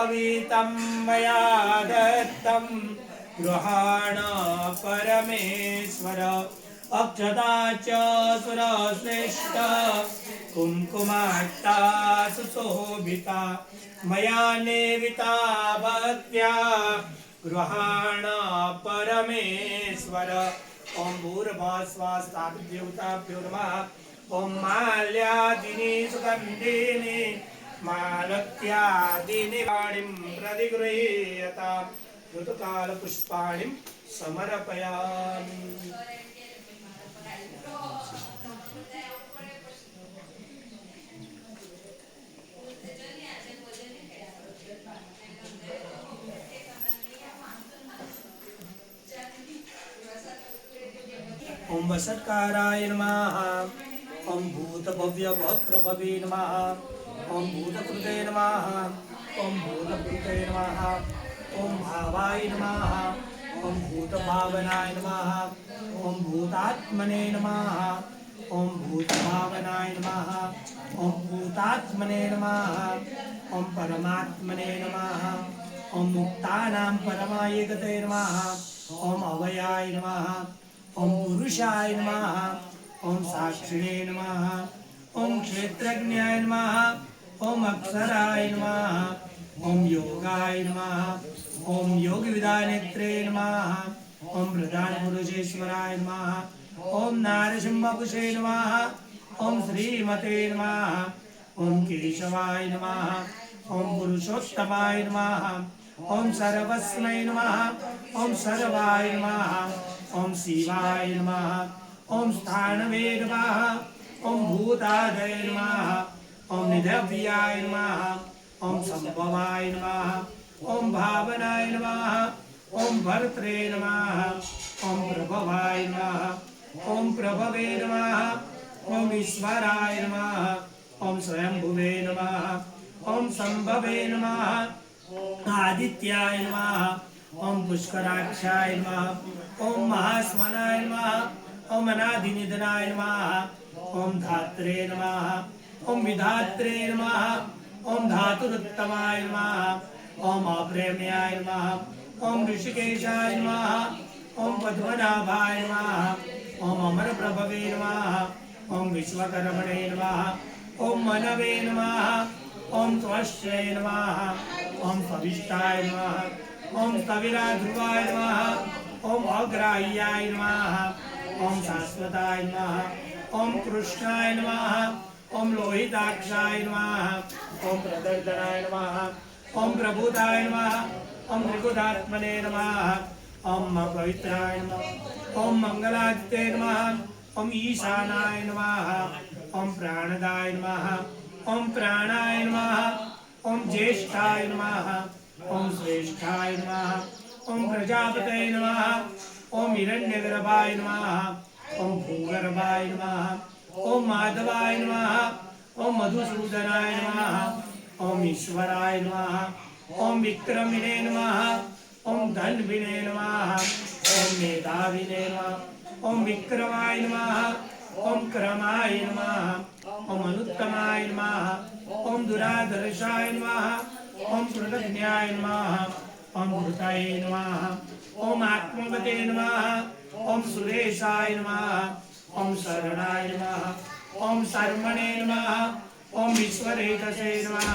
पवितं मया दत्तं गृहाण परमेश्वर अक्षता च सुरश्रेष्ठ कुङ्कुमाट्टा सुशोभिता मया नेविता भक्त्या गृहाण परमेश्वर ओम भूर्भुवस्वास्ताभ्युताभ्यो नमः ओम माल्यादिनी सुगन्धिनी मालत्यादिनी वाणीं प्रतिगृह्यताम् ऋतुकालपुष्पाणिं समर्पयामि। ओम वसत्काराय नमः ओम भूतभव्य भवत्प्रभवे नमः ओम भूतकृते नमः ओम भूतभूते नमः ओम भावाय नमः ओम भूतभावनाय नमः ओम भूतात्मने नमः ओम भूतभावनाय नमः ओम भूतात्मने नमः ओम परमात्मने नमः ओम मुक्तानां परमायिकते नमः ओम अवयाय नमः ओम पुरुषाय नमः ओम साक्षिणे नमः ओम क्षेत्रज्ञाय नमः ओम अक्षराय नमः ओम योगाय नमः ओम योग विदानेत्रे नमः ओम प्रधान पुरुषेश्वराय नमः ओम नारसिंहपुषे नमः ओम श्रीमते नमः ओम केशवाय नमः ओम पुरुषोत्तमाय नमः ओम सर्वस्मै नमः ओम सर्वाय नमः ओम शिवाय नमः ओम स्थानवे नमः ओम भूतादये नमः ओम निधव्याय नमः ओम संभवाय नमः ओम भावनाय नमः ओम भर्त्रे नमः ओम प्रभवाय नमः ओम प्रभवे नमः ओम ईश्वराय नमः ओम स्वयंभुवे नमः ओम संभवे नमः आदित्याय नमः ओम पुष्कराक्षाय नमः ओम महास्मनाय नमः ओम अनादिनिधनाय नमः ओम धात्रे नमः ओम विधात्रे नमः ओम धातुरुत्तमाय नमः ओम अप्रेम्याय नमः ओम ऋषिकेशाय नमः ओम पद्मनाभाय नमः ओम अमरप्रभवे नमः ओम विश्वकर्मणे नमः ओम मनवे नमः ओम त्वष्ट्रे नमः ओम सविष्टाय नमः ओम कविराध्रुवाय नमः ओम अग्राह्याय नमः ओम शाश्वताय नमः ओम कृष्णाय नमः ओम लोहिताक्षाय नमः ओम प्रदर्दनाय नमः ओम प्रभुताय नमः ओम त्रिगुणात्मने नमः ओम पवित्राय नमः ओम मंगलादिते नमः ओम ईशानाय नमः ओम प्राणदाय नमः ओम प्राणाय नमः ओम ज्येष्ठाय नमः ओम श्रेष्ठाय नमः ओम प्रजापतये नमः ओम हिरण्यगर्भाय नमः ओम भूगर्भाय नमः ओम माधवाय नमः ओम मधुसूदनाय नमः ओम ईश्वराय नमः ओम विक्रमिणे नमः ओम धन्विने नमः ओम मेधाविने नमः ओम विक्रमाय नमः ओम क्रमाय नमः ओम अनुत्तमाय नमः ओम दुराधर्षाय नमः ओम कृतज्ञाय नमः ओम भूताय नमः ओम आत्मवते नमः ओम सुरेशाय नमः ओम शरणाय नमः ओम सर्वणे नमः ओम विश्वरेतसे नमः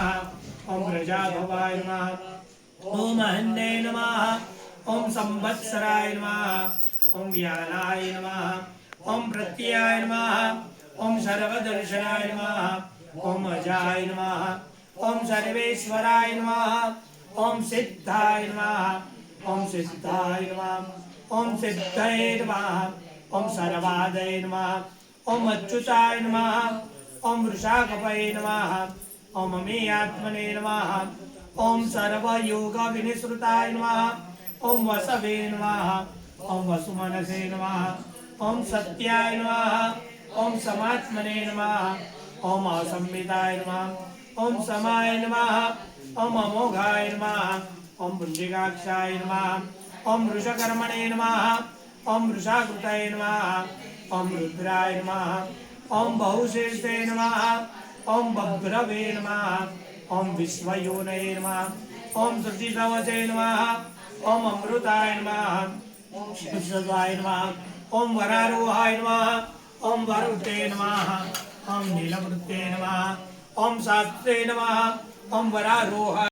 ओम प्रजाभवाय नमः ओम अहन्ये नमः ओम संवत्सराय नमः ओम व्यालाय नमः ओम प्रत्ययाय नमः ओम सर्वदर्शनाय नमः ओम अजाय नमः ओम सर्वेश्वराय नमः ओम सिद्धाय नमः ओम सिद्धाय नमः ओम सिद्धये नमः ओम सर्वादये नमः ओम अच्युताय नमः ओम वृषाकपये नमः ओम अमेयात्मने नमः ओम सर्वयोग विनिश्रुताय नमः ओम वसवे नमः ओम वसुमनसे नमः ओम सत्याय नमः ओम समात्मने नमः ओम असंविताय नमः ओम समाय नमः ओम अमोघाय नमः ओम पुंडिकाक्षाय नमः ओम वृषकर्मणे नमः ओम वृषाकृतये नमः ओम रुद्राय नमः ओम बहुशेषे नमः ओम बभ्रवे नमः ओम विश्वयोनये नमः ओम सतीसवसे नमः ओम अमृताय नमः ओम शिवसवाय नमः ओम वरारोहाय नमः ओम वरुते नमः ओम नीलवृते नमः ओम शास्त्रे नमः ओम वरारोहाय